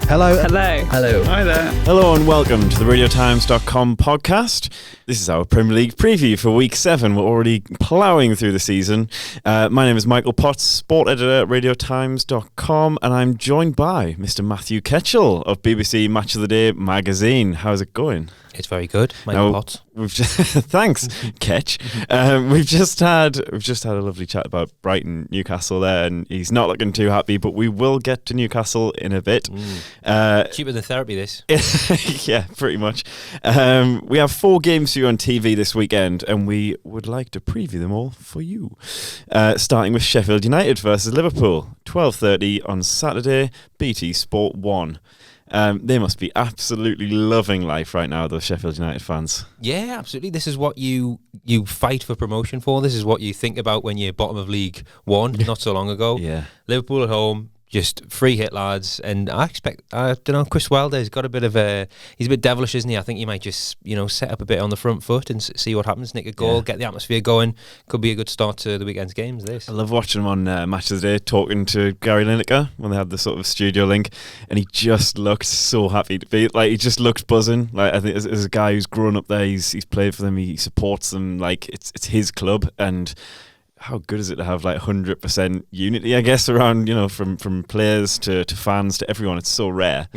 Hello. Hello. Hello. Hi there. Hello and welcome to the RadioTimes.com podcast. This is our Premier League preview for Week 7. We're already ploughing through the season. My name is Michael Potts, sport editor at RadioTimes.com, and I'm joined by Mr. Matthew Ketchell of BBC Match of the Day magazine. How's it going? It's very good, Michael Potts. We've just thanks, Ketch. We've just had a lovely chat about Brighton, Newcastle there, and he's not looking too happy. But we will get to Newcastle in a bit. Cheaper than therapy, this. Yeah, pretty much. We have 4 games for you on TV this weekend, and we would like to preview them all for you. Starting with Sheffield United versus Liverpool, 12:30 on Saturday, BT Sport 1. They must be absolutely loving life right now, those Sheffield United fans. Yeah, absolutely. This is what you fight for promotion for. This is what you think about when you're bottom of League One not so long ago. Yeah. Liverpool at home, just free hit lads. And I don't know, Chris Wilder's got a bit of he's a bit devilish, isn't he? I think he might just, set up a bit on the front foot and see what happens, nick a goal, get the atmosphere going. Could be a good start to the weekend's games, this. I love watching him on Match of the Day talking to Gary Lineker when they had the sort of studio link, and he just looked so happy to be, like, he just looked buzzing. Like, I think as a guy who's grown up there, he's played for them, he supports them, like it's his club, and how good is it to have like 100% unity, I guess, around, from players to fans to everyone. It's so rare.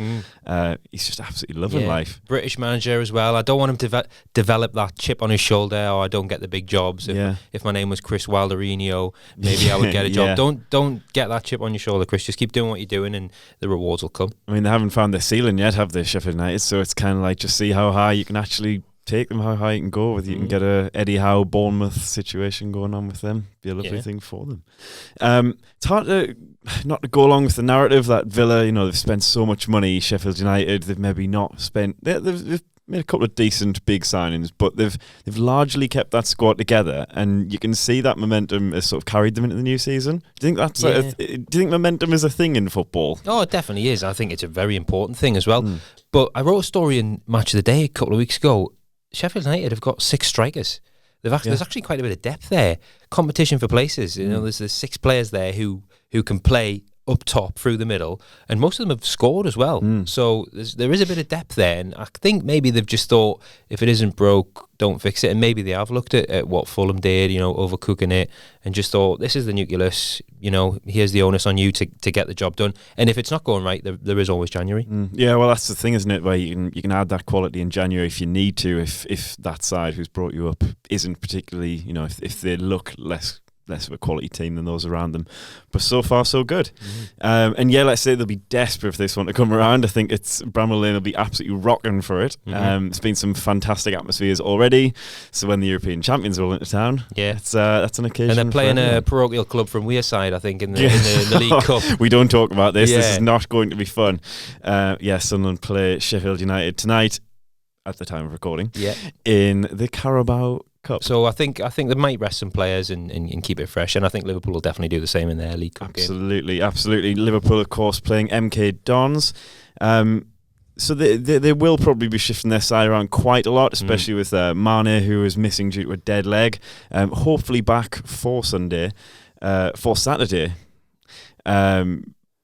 He's just absolutely loving life. British manager as well. I don't want him to develop that chip on his shoulder, or I don't get the big jobs. If my name was Chris Wilderino, maybe I would get a job. Don't get that chip on your shoulder, Chris. Just keep doing what you're doing and the rewards will come. I mean, they haven't found their ceiling yet, have they, Sheffield United? So it's kind of like, just see how high you can actually take them, how high you can go with. You can get a Eddie Howe Bournemouth situation going on with them. Be a lovely thing for them. It's hard not to go along with the narrative that Villa, they've spent so much money. Sheffield United, they've maybe not spent. They've made a couple of decent big signings, but they've largely kept that squad together, and you can see that momentum has sort of carried them into the new season. Do you think that's do you think momentum is a thing in football? Oh, it definitely is. I think it's a very important thing as well. But I wrote a story in Match of the Day a couple of weeks ago. Sheffield United have got 6 strikers. There's actually quite a bit of depth there. Competition for places. There's 6 players there who can play up top through the middle, and most of them have scored as well. So there is a bit of depth there, and I think maybe they've just thought, if it isn't broke, don't fix it. And maybe they have looked at what Fulham did, overcooking it, and just thought, this is the nucleus, here's the onus on you to get the job done. And if it's not going right, there is always January. Yeah, well, that's the thing, isn't it, where you can add that quality in January if you need to, if that side who's brought you up isn't particularly, if they look less of a quality team than those around them. But so far, so good. And let's say they'll be desperate if this one to come around. I think Bramall Lane will be absolutely rocking for it. It's been some fantastic atmospheres already. So when the European champions roll into town, that's an occasion. And they're playing a parochial club from Wearside, I think, in the League Cup. We don't talk about this. This is not going to be fun. Sunderland play Sheffield United tonight, at the time of recording, in the Carabao Cup. So I think they might rest some players and keep it fresh, and I think Liverpool will definitely do the same in their League Cup game. Absolutely. Liverpool, of course, playing MK Dons. So they will probably be shifting their side around quite a lot, especially with Mane, who is missing due to a dead leg. Hopefully back for Saturday.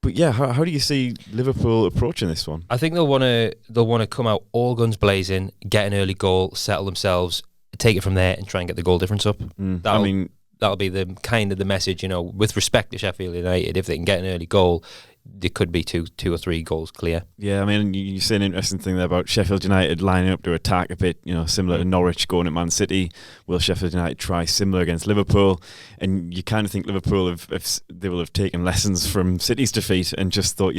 But how do you see Liverpool approaching this one? I think they'll want to come out all guns blazing, get an early goal, settle themselves, take it from there, and try and get the goal difference up. That'll be the kind of the message, with respect to Sheffield United. If they can get an early goal, there could be two or 3 goals clear. Yeah, you say an interesting thing there about Sheffield United lining up to attack a bit, similar to Norwich going at Man City. Will Sheffield United try similar against Liverpool? And you kind of think Liverpool they will have taken lessons from City's defeat and just thought,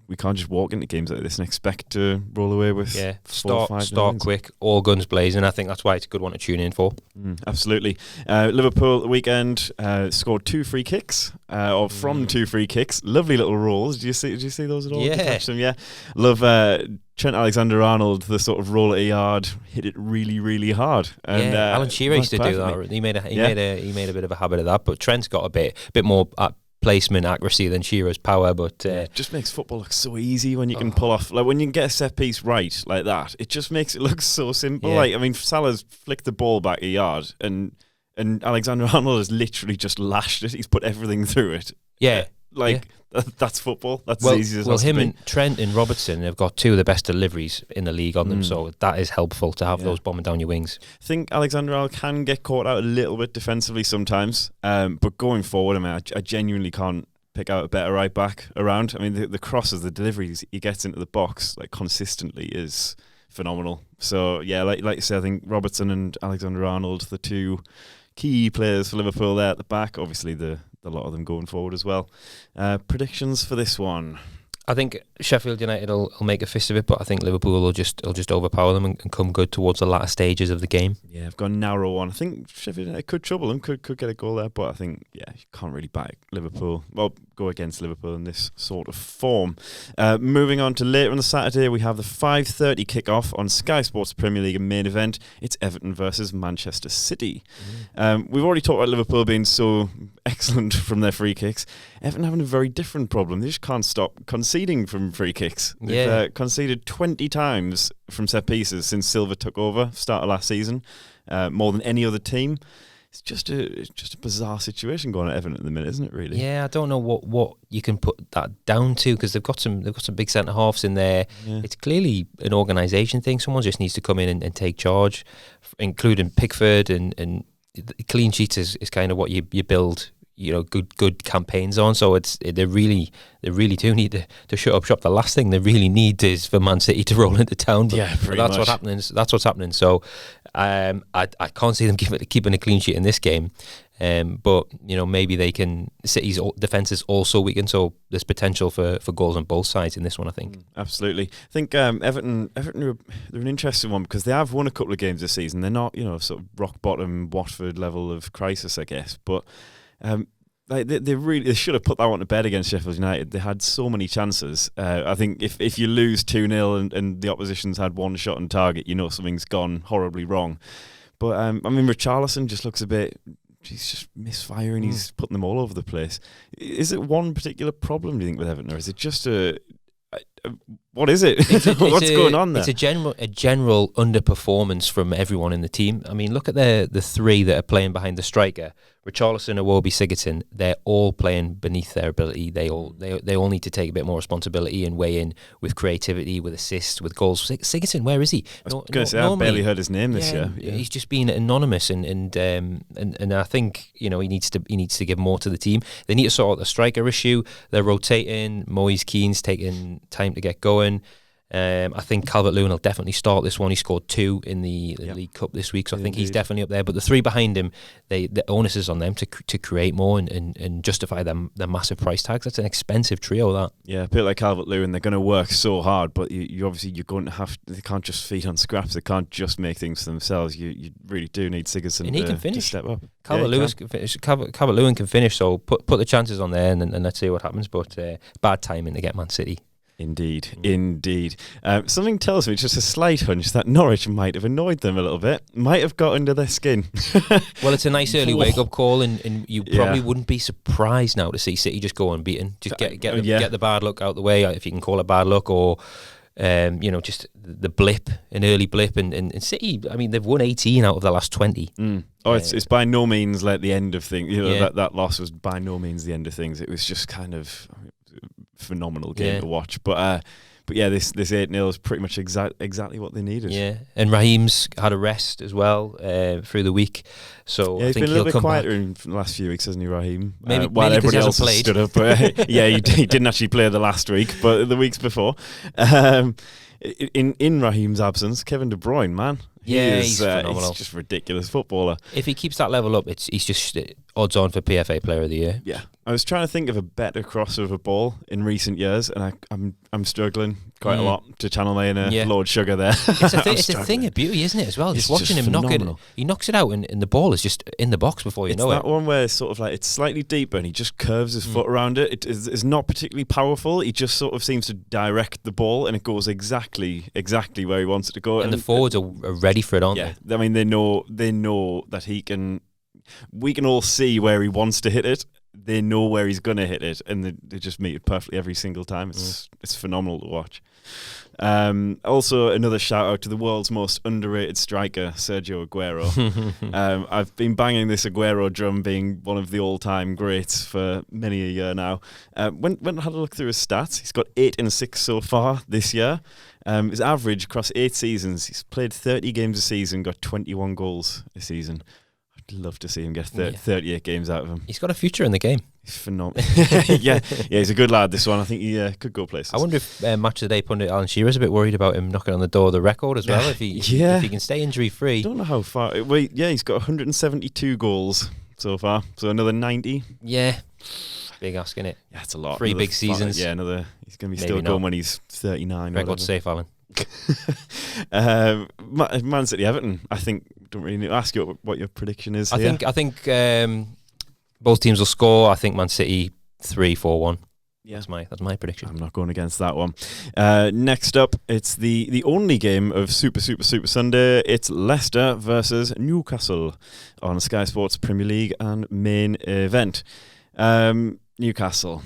we can't just walk into games like this and expect to roll away with 4 or 5 start quick, all guns blazing. I think that's why it's a good one to tune in for. Absolutely. Liverpool the weekend scored 2 free kicks, or from 2 free kicks. Lovely little rolls. Did you see those at all? Yeah. Did you catch them? Yeah. Love Trent Alexander-Arnold, the sort of roll at a yard, hit it really, really hard. And, Alan Shearer used to do that. He made a bit of a habit of that, but Trent's got a bit more placement accuracy than Shearer's power, but it just makes football look so easy when you can pull off, like when you can get a set piece right like that. It just makes it look so simple. Salah's flicked the ball back a yard, and Alexander-Arnold has literally just lashed it. He's put everything through it. That's football. That's as easy as him and Trent and Robertson have got two of the best deliveries in the league on them, so that is helpful to have those bombing down your wings. I think Alexander-Arnold can get caught out a little bit defensively sometimes, but going forward, I mean, I genuinely can't pick out a better right back around. I mean, the crosses, the deliveries he gets into the box like consistently is phenomenal. So yeah, like you say, I think Robertson and Alexander-Arnold, the two key players for Liverpool there at the back. Obviously, the lot of them going forward as well. Predictions for this one? I think Sheffield United will make a fist of it, but I think Liverpool will just overpower them and come good towards the latter stages of the game. Yeah, I've got a narrow one. I think Sheffield United could trouble them, could get a goal there, but I think, you can't really back Liverpool. Well, go against Liverpool in this sort of form. Moving on to later on the Saturday, we have the 5:30 kickoff on Sky Sports Premier League main event. It's Everton versus Manchester City. We've already talked about Liverpool being so excellent from their free kicks. Everton having a very different problem. They just can't stop conceding from free kicks. They've conceded 20 times from set pieces since Silva took over, start of last season, more than any other team. It's just a bizarre situation going at Everton at the minute, isn't it? Really? Yeah, I don't know what you can put that down to, because they've got some big centre halves in there. Yeah. It's clearly an organisation thing. Someone just needs to come in and take charge, including Pickford, and clean sheets is kind of what you build, good campaigns on. So they really do need to shut up shop. The last thing they really need is for Man City to roll into town. But that's what's happening. That's what's happening. So I can't see them keeping a clean sheet in this game. But maybe they can. City's defence is also weakened, so there's potential for goals on both sides in this one, I think. Absolutely. I think Everton they're an interesting one because they have won a couple of games this season. They're not sort of rock bottom Watford level of crisis, I guess, but they should have put that one to bed against Sheffield United. They had so many chances. I think if you lose 2-0 and the opposition's had one shot on target, something's gone horribly wrong. But Richarlison just looks a bit. He's just misfiring. He's putting them all over the place. Is it one particular problem, do you think, with Everton, or is it just what is it? What's going on there? It's a general underperformance from everyone in the team. I mean, look at the three that are playing behind the striker. Richarlison, Iwobi, Sigurdsson, they're all playing beneath their ability. They all need to take a bit more responsibility and weigh in with creativity, with assists, with goals. Sigurdsson, where is he? I was going to say, I've barely heard his name this year. Yeah. He's just been anonymous, and I think he needs to give more to the team. They need to sort out the striker issue. They're rotating. Moise Keane's taking time to get going. I think Calvert-Lewin will definitely start this one. He scored 2 in the League Cup this week, so I think he's definitely up there. But the three behind him, the onus is on them to create more and justify their massive price tags. That's an expensive trio, that. Yeah, a bit like Calvert-Lewin, they're going to work so hard, but you're going to have. They can't just feed on scraps. They can't just make things for themselves. You really do need Sigurdsson to step up. Calvert-Lewin can finish, so put the chances on there and let's see what happens. But bad timing to get Man City. Indeed. Something tells me, just a slight hunch, that Norwich might have annoyed them a little bit, might have got under their skin. Well, it's a nice early wake-up call, and you probably wouldn't be surprised now to see City just go unbeaten. Just get the bad luck out the way, if you can call it bad luck, or just the blip, an early blip. And City, I mean, they've won 18 out of the last 20. It's by no means like the end of things. That loss was by no means the end of things. It was just kind of phenomenal game to watch, but this 8-0 is pretty much exactly what they needed. Yeah, and Raheem's had a rest as well through the week, so he's I think been a little bit quieter back in the last few weeks, hasn't he, Raheem? While everybody else has stood up. But he didn't actually play the last week, but the weeks before. In Raheem's absence, Kevin De Bruyne, man. He's phenomenal. He's just a ridiculous footballer. If he keeps that level up, he's just odds on for PFA Player of the Year. Yeah, I was trying to think of a better crossover ball in recent years, and I'm struggling quite a lot to channel my inner Lord Sugar there. It's a thing of beauty, isn't it? As well, just watching him knock it. He knocks it out, and the ball is just in the box before you know it. It's that one where it's sort of like it's slightly deeper, and he just curves his foot around it. It's not particularly powerful. He just sort of seems to direct the ball, and it goes exactly where he wants it to go. And the forwards are ready for it, aren't they? I mean, they know that he can. We can all see where he wants to hit it. they know where he's going to hit it, and they just meet it perfectly every single time. It's phenomenal to watch. Also, another shout out to the world's most underrated striker, Sergio Agero. I've been banging this Agüero drum being one of the all-time greats for many a year now. When I had a look through his stats, he's got 8 and 6 so far this year. His average across 8 seasons, he's played 30 games a season, got 21 goals a season. I'd love to see him get 38 games out of him. He's got a future in the game. He's phenomenal. yeah, he's a good lad, this one. I think he could go places. I wonder if Match of the Day pundit Alan Shearer's a bit worried about him knocking on the door of the record as well, if he can stay injury-free. I don't know how far. He's got 172 goals so far, so another 90. Yeah. Big ask, innit? Yeah, it's a lot. 3 big seasons. He's going to be still going when he's 39. Record safe, Alan. Man City Everton. I think don't really need to ask you what your prediction is. I think both teams will score. I think Man City 3-4-1. Yeah, that's my prediction. I'm not going against that one. Next up, it's the only game of Super Sunday. It's Leicester versus Newcastle on Sky Sports Premier League and main event. Newcastle.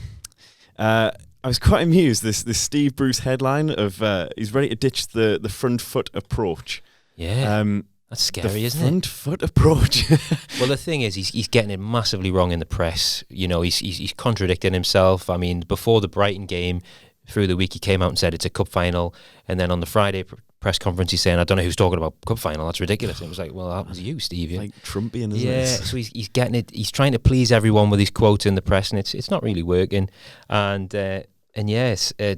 I was quite amused. This Steve Bruce headline of he's ready to ditch the front foot approach. Yeah, that's scary, isn't it? Front foot approach. Well, the thing is, he's getting it massively wrong in the press. You know, he's contradicting himself. I mean, before the Brighton game, through the week, he came out and said it's a cup final, and then on the Friday press conference, he's saying, I don't know who's talking about cup final. That's ridiculous. And it was like, well, that was you, Steve. Like Trumpian, isn't it? Yeah, so he's getting it. He's trying to please everyone with his quotes in the press, and it's not really working. And yes, to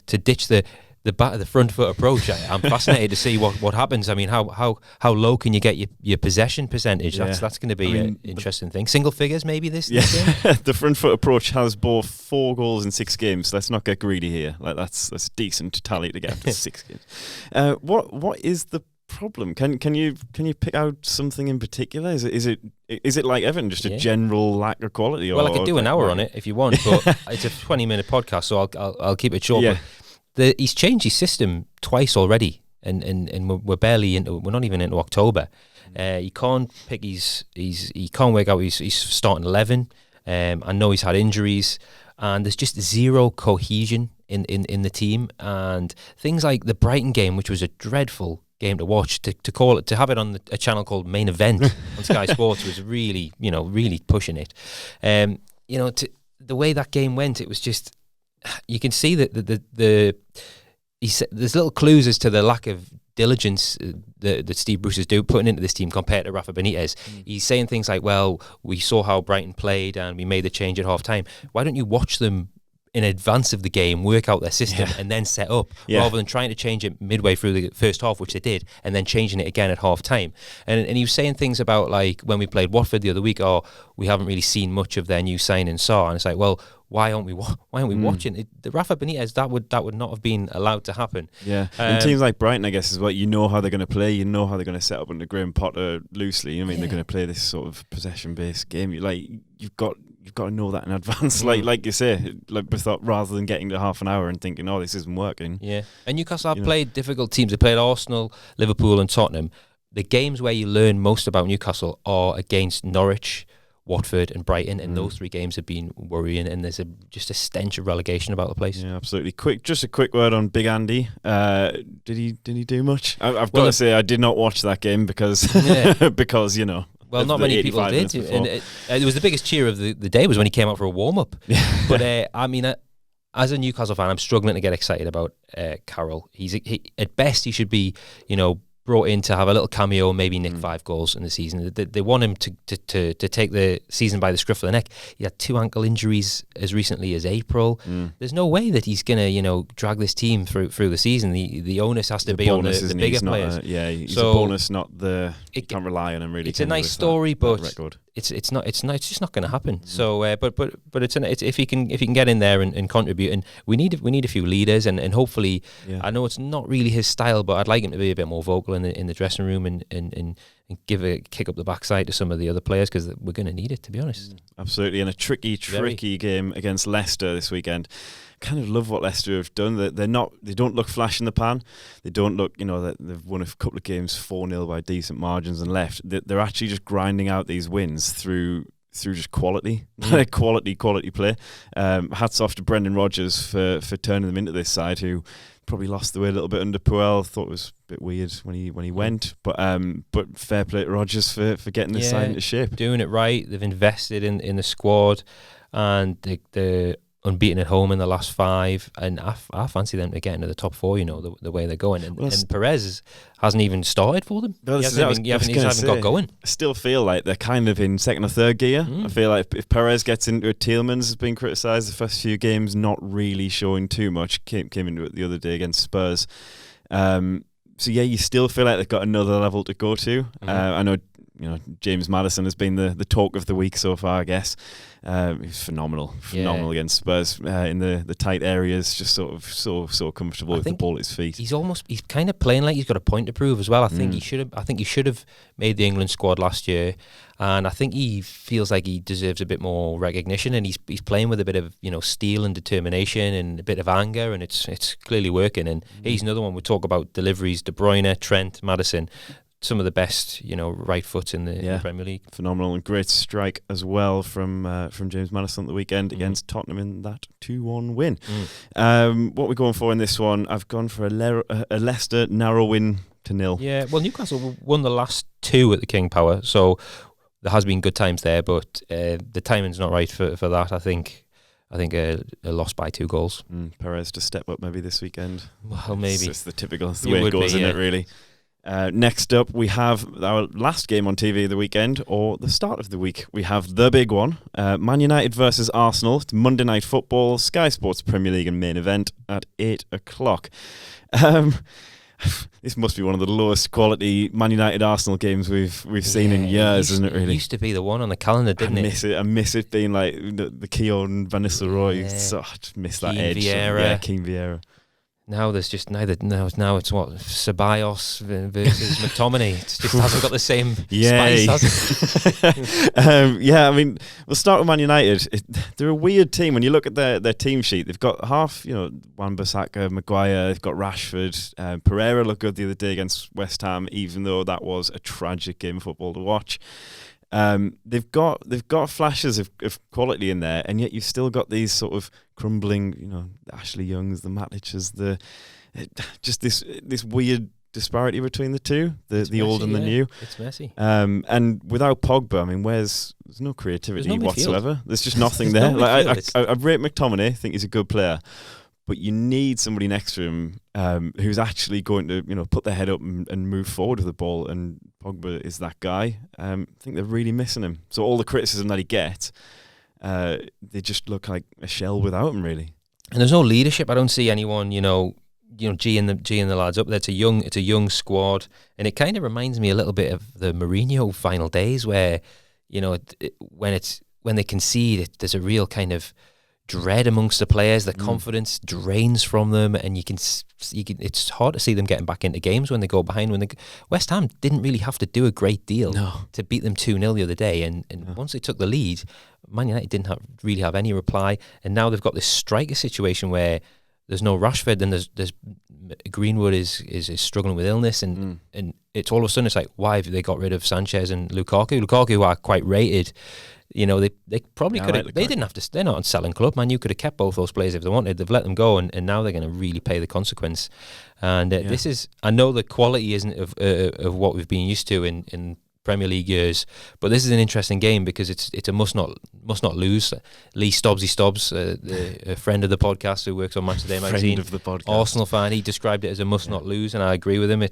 ditch the front foot approach, I'm fascinated to see what happens. I mean, how low can you get your possession percentage? Yeah. That's going to be an interesting thing. Single figures maybe this game. The front foot approach has bought 4 goals in 6 games. Let's not get greedy here. Like that's decent tally to get up to 6 games. What is the problem? Can you pick out something in particular? Is it like Everton, just a general lack of quality? Well, I could do an hour on it if you want, but it's a 20-minute podcast, so I'll keep it short. Yeah. But he's changed his system twice already, and we're barely into. We're not even into October. He can't pick he can't work out his starting 11. I know he's had injuries, and there's just zero cohesion in the team, and things like the Brighton game, which was a dreadful game to watch, to have it on a channel called Main Event on Sky Sports was really pushing it. The way that game went, it was just, you can see that there's little clues as to the lack of diligence that Steve Bruce is putting into this team compared to Rafa Benitez. He's saying things like, well, we saw how Brighton played and we made the change at half time. Why don't you watch them in advance of the game, work out their system, and then set up, rather than trying to change it midway through the first half, which they did, and then changing it again at half time. And he was saying things about, like, when we played Watford the other week, we haven't really seen much of their new signing Sarr. And it's like, well, why aren't we watching it? The Rafa Benitez, that would not have been allowed to happen. Yeah, and teams like Brighton, I guess, is what you know how they're going to play. You know how they're going to set up under Graham Potter loosely. I mean, they're going to play this sort of possession-based game. You've got to know that in advance. Like you say, rather than getting to half an hour and thinking, oh, this isn't working. Yeah, and Newcastle have played difficult teams. They played Arsenal, Liverpool, and Tottenham. The games where you learn most about Newcastle are against Norwich, Watford and Brighton, and those 3 games have been worrying, and there's just a stench of relegation about the place. Yeah, absolutely. Just a quick word on Big Andy. Did he do much? I've got to say, I did not watch that game because because well, not many people did, and it was the biggest cheer of the day was when he came out for a warm up. But I mean, as a Newcastle fan, I'm struggling to get excited about Carroll. He at best he should be brought in to have a little cameo, maybe nick 5 goals in the season. They want him to take the season by the scruff of the neck. He had 2 ankle injuries as recently as April. There's no way that he's going to drag this team through the season. The onus has to be on the bigger players. He's a bonus, not the. You can't rely on him really. It's a nice story, but it's just not going to happen. So, but it's if he can get in there and contribute, and we need a few leaders, and hopefully, I know it's not really his style, but I'd like him to be a bit more vocal in the dressing room and give a kick up the backside to some of the other players, because we're going to need it, to be honest. Absolutely, and a tricky game against Leicester this weekend. Kind of love what Leicester have done. They don't look flash in the pan. They don't look, they've won a couple of games 4-0 by decent margins and left. They're actually just grinding out these wins through through just quality, quality play. Hats off to Brendan Rodgers for turning them into this side, who probably lost the way a little bit under Puel. Thought it was a bit weird when he went, but fair play to Rodgers for getting this side into shape. Doing it right. They've invested in the squad, and they're unbeaten at home in the last 5, and I fancy them to get into the top 4, the way they're going. And Perez hasn't even started for them. He hasn't got going. I still feel like they're kind of in second or third gear. I feel like if Perez gets into it, Tielemans has been criticised the first few games, not really showing too much. Came into it the other day against Spurs. So you still feel like they've got another level to go to. I know, James Madison has been the talk of the week so far, I guess. He's phenomenal against Spurs in the tight areas, just sort of so comfortable with the ball at his feet. He's kind of playing like he's got a point to prove as well. I think he should have made the England squad last year, and I think he feels like he deserves a bit more recognition, and he's playing with a bit of steel and determination and a bit of anger, and it's clearly working. And he's another one. We talk about deliveries: De Bruyne, Trent, Madison. Some of the best, right foot in the Premier League. Phenomenal, and great strike as well from James Madison at the weekend against Tottenham in that 2-1 win. What we're going for in this one, I've gone for a Leicester narrow win to 0. Yeah, well, Newcastle won the last 2 at the King Power, so there has been good times there, but the timing's not right for that. I think a loss by 2 goals. Perez to step up maybe this weekend. Well, maybe. It's the way it goes, isn't it, really? Next up, we have our last game on TV of the weekend, or the start of the week. We have the big one, Man United versus Arsenal. It's Monday Night Football, Sky Sports Premier League and main event at 8 o'clock. This must be one of the lowest quality Man United Arsenal games we've seen in years, isn't it? Really, it used to be the one on the calendar, didn't it? I miss it being like the Keown Van Nistelrooy. I just miss that edge. King Vieira. Now there's just now it's what Ceballos versus McTominay. It just hasn't got the same spice, has it? I mean, we'll start with Man United. They're a weird team when you look at their team sheet. They've got half, Wan-Bissaka, Maguire. They've got Rashford. Pereira looked good the other day against West Ham, even though that was a tragic game of football to watch. They've got flashes of quality in there, and yet you've still got these sort of crumbling, the Ashley Youngs, the Matiches, just this weird disparity between the two, the old and the new. It's messy. And without Pogba, I mean, there's no creativity whatsoever. There's just nothing there. I rate McTominay. I think he's a good player. But you need somebody next to him who's actually going to, put their head up and move forward with the ball. And Pogba is that guy. I think they're really missing him. So all the criticism that he gets, they just look like a shell without him, really. And there's no leadership. I don't see anyone, G and the lads up there. It's a young squad, and it kind of reminds me a little bit of the Mourinho final days, where when they concede, there's a real kind of dread amongst the players. The confidence drains from them, and you can. It's hard to see them getting back into games when they go behind. West Ham didn't really have to do a great deal to beat them 2-0 the other day, and once they took the lead, Man United didn't really have any reply, and now they've got this striker situation where there's no Rashford, and there's Greenwood is struggling with illness, and it's all of a sudden it's like, why have they got rid of Sanchez and Lukaku? Lukaku are quite rated. They probably could have. They didn't have to. They're not on selling club, man. You could have kept both those players if they wanted. They've let them go, and now they're going to really pay the consequence. And this is. I know the quality isn't of what we've been used to in Premier League years, but this is an interesting game because it's a must not lose. Lee Stobbs, a friend of the podcast who works on Match Today magazine, friend of the podcast, Arsenal fan, he described it as a must not lose, and I agree with him.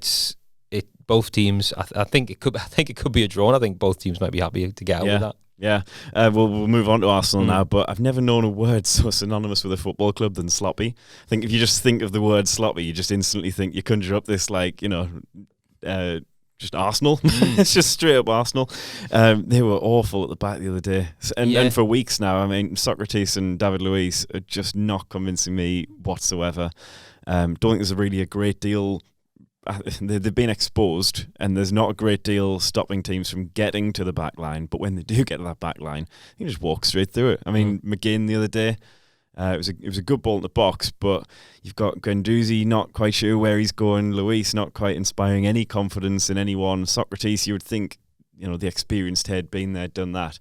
Both teams. I think it could be a draw. And I think both teams might be happy to get out with that. Yeah, we'll move on to Arsenal now, but I've never known a word so synonymous with a football club than sloppy. I think if you just think of the word sloppy, you just instantly think, you conjure up this, just Arsenal. It's just straight up Arsenal. They were awful at the back the other day. And for weeks now, I mean, Socrates and David Luiz are just not convincing me whatsoever. Don't think there's really a great deal. They've been exposed, and there's not a great deal stopping teams from getting to the back line. But when they do get to that back line, you just walk straight through it. I mean, McGinn the other day, it was a good ball in the box, but you've got Guendouzi not quite sure where he's going. Luis not quite inspiring any confidence in anyone. Socrates, you would think, the experienced head, been there, done that.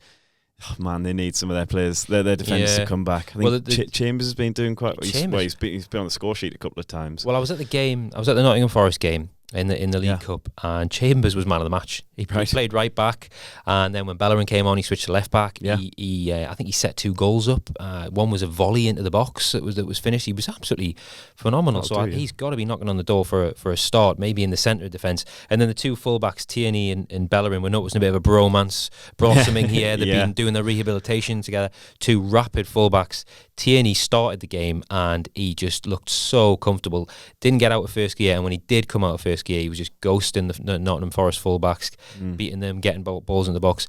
Oh, man, they need some of their players, their defenders to come back. I think Chambers has been doing quite well. He's been on the score sheet a couple of times. Well, I was at the Nottingham Forest game in the League Cup, and Chambers was man of the match. He played right back, and then when Bellerin came on, he switched to left back. Yeah. I think he set 2 goals up. One was a volley into the box that was finished. He was absolutely phenomenal. He's got to be knocking on the door for a start, maybe in the centre of defence. And then the 2 fullbacks, Tierney and Bellerin, were noticing a bit of a bromance blossoming here. They've been doing their rehabilitation together. 2 rapid fullbacks. Tierney started the game and he just looked so comfortable. Didn't get out of first gear, and when he did come out of first gear, he was just ghosting the Nottingham Forest fullbacks, beating them, getting balls in the box.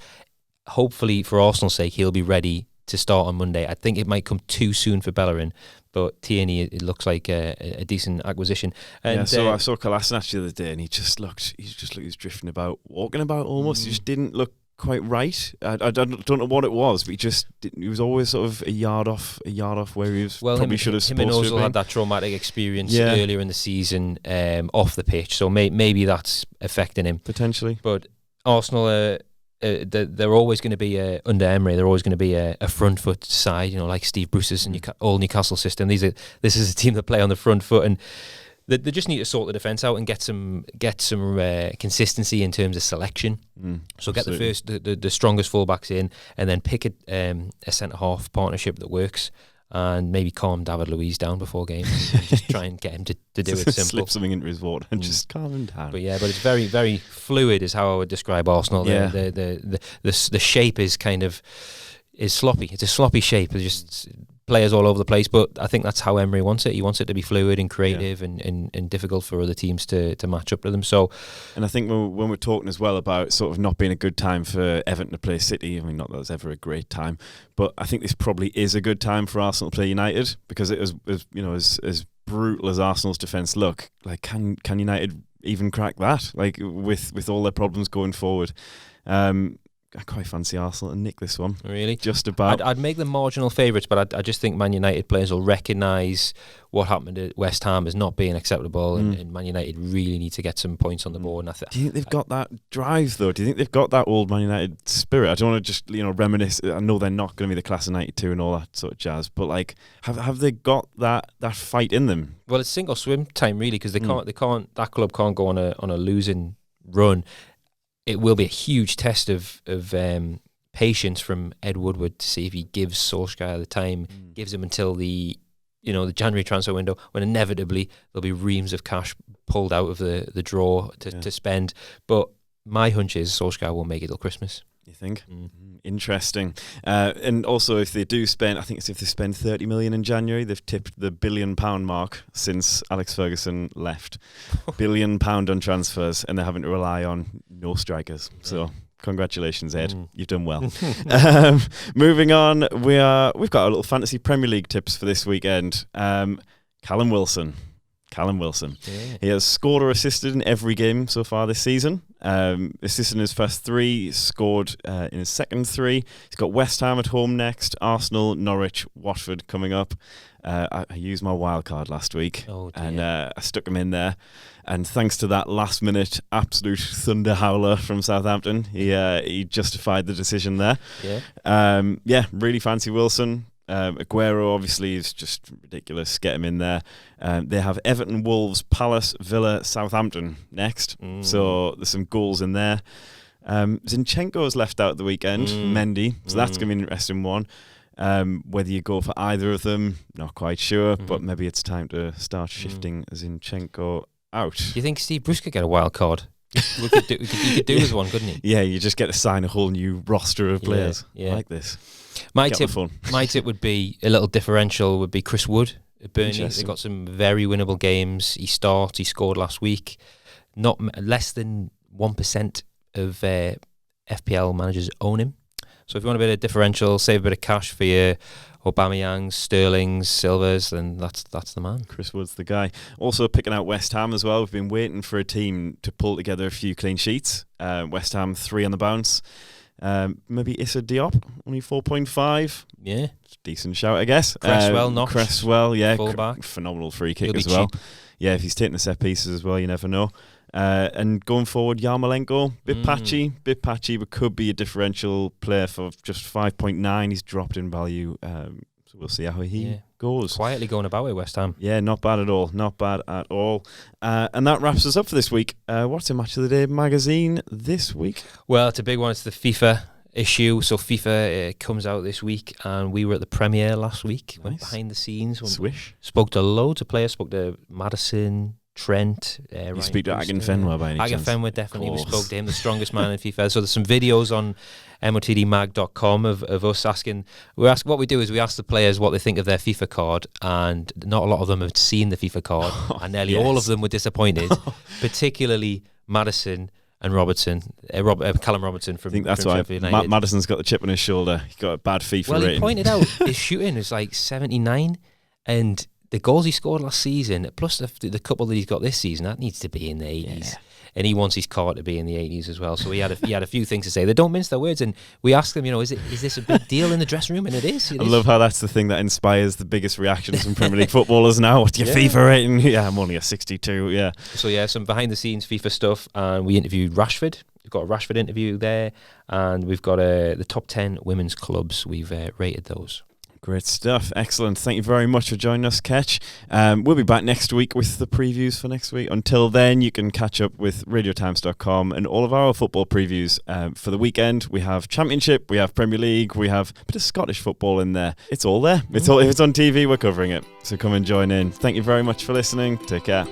Hopefully, for Arsenal's sake, he'll be ready to start on Monday. I think it might come too soon for Bellerin, but Tierney, it looks like a decent acquisition. And, I saw Kolasinac the other day, and he just looked he was drifting about, walking about almost. He just didn't look quite right. I don't know what it was, but he was always sort of a yard off where he was. Probably should have. Him and Ozil had that traumatic experience earlier in the season off the pitch, so maybe that's affecting him potentially. But Arsenal, they're always going to be under Emery. They're always going to be a front foot side, like Steve Bruce's and all Newcastle system. This is a team that play on the front foot, and they just need to sort the defence out and get some consistency in terms of selection. So get the strongest fullbacks in, and then pick a centre half partnership that works, and maybe calm David Luiz down before games and just try and get him to do it simple. Slip something into his water and just calm him down. But it's very, very fluid is how I would describe Arsenal. The shape is is sloppy. It's a sloppy shape. It's just players all over the place, but I think that's how Emery wants it. He wants it to be fluid and creative and difficult for other teams to match up to them. So, and I think when we're talking as well about sort of not being a good time for Everton to play City, I mean, not that it's ever a great time, but I think this probably is a good time for Arsenal to play United, because it is, as brutal as Arsenal's defence look, like can United even crack that? Like with all their problems going forward. I quite fancy Arsenal and nick this one. Really? Just about. I'd make them marginal favourites, but I just think Man United players will recognise what happened at West Ham as not being acceptable, and Man United really need to get some points on the board. And do you think they've got that drive, though? Do you think they've got that old Man United spirit? I don't want to just reminisce. I know they're not going to be the class of '92 and all that sort of jazz, but like, have they got that fight in them? Well, it's sink or swim time, really, because they can't. That club can't go on a losing run. It will be a huge test of patience from Ed Woodward to see if he gives Solskjaer the time, gives him until the January transfer window, when inevitably there'll be reams of cash pulled out of the drawer to spend. But my hunch is Solskjaer will make it till Christmas. You think? Interesting. And also, if they do spend, I think it's if they spend 30 million in January, they've tipped the £1 billion mark since Alex Ferguson left. £1 billion on transfers, and they're having to rely on no strikers. So congratulations, Ed. You've done well. Moving on, we've got a little fantasy Premier League tips for this weekend. Callum Wilson. Yeah. He has scored or assisted in every game so far this season. Assisted in his first 3, scored in his second 3. He's got West Ham at home next, Arsenal, Norwich, Watford coming up. I used my wild card last week, and I stuck him in there. And thanks to that last minute absolute thunder howler from Southampton, he justified the decision there. Really fancy Wilson. Agero obviously is just ridiculous. Get him in there. They have Everton, Wolves, Palace, Villa, Southampton next. So there's some goals in there. Zinchenko is left out at the weekend. Mendy. So that's going to be an interesting one. Whether you go for either of them, not quite sure. But maybe it's time to start shifting Zinchenko out. Do you think Steve Bruce could get a wild card? He could do with one, couldn't he? Yeah, you just get to sign a whole new roster of players like this. My tip would be a little differential. Would be Chris Wood at Burnley. They got some very winnable games. He scored last week. Not less than 1% of FPL managers own him. So if you want a bit of differential, save a bit of cash for your Aubameyangs, Sterlings, Silvers, then that's the man. Chris Wood's the guy. Also picking out West Ham as well. We've been waiting for a team to pull together a few clean sheets. West Ham 3 on the bounce. Maybe Issa Diop, only 4.5. Yeah. Decent shout, I guess. Cresswell, yeah. Fullback. Phenomenal free kick as well. Cheap. Yeah, if he's taking the set pieces as well, you never know. And going forward, Yarmolenko, bit patchy, but could be a differential player for just 5.9. He's dropped in value. So we'll see how he goes. Quietly going about with West Ham. Yeah, not bad at all. Not bad at all. And that wraps us up for this week. What's a Match of the Day magazine this week? Well, it's a big one. It's the FIFA issue. So FIFA comes out this week, and we were at the premiere last week. Nice. Went behind the scenes. Swish. Spoke to loads of players. Spoke to Madison, Trent. You speak to Akinfenwa by any chance? Akinfenwa, definitely. We spoke to him, the strongest man in FIFA. So there's some videos on motdmag.com of us asking. What we do is we ask the players what they think of their FIFA card, and not a lot of them have seen the FIFA card, and nearly all of them were disappointed, particularly Madison and Robertson, Callum Robertson from. I think that's from why Madison's got the chip on his shoulder. He's got a bad FIFA rating. Well, he pointed out his shooting is like 79, and the goals he scored last season, plus the couple that he's got this season, that needs to be in the 80s. Yeah. And he wants his card to be in the 80s as well. So he had a few things to say. They don't mince their words. And we asked them, is this a big deal in the dressing room? And it is. I love how that's the thing that inspires the biggest reactions from Premier League footballers now. What's your FIFA rating? Yeah, I'm only a 62. Yeah. So some behind the scenes FIFA stuff. And we interviewed Rashford. We've got a Rashford interview there. And we've got the top 10 women's clubs. We've rated those. Great stuff. Excellent. Thank you very much for joining us, Ketch. We'll be back next week with the previews for next week. Until then, you can catch up with radiotimes.com and all of our football previews for the weekend. We have Championship, we have Premier League, we have a bit of Scottish football in there. It's all there. If it's on TV, we're covering it. So come and join in. Thank you very much for listening. Take care.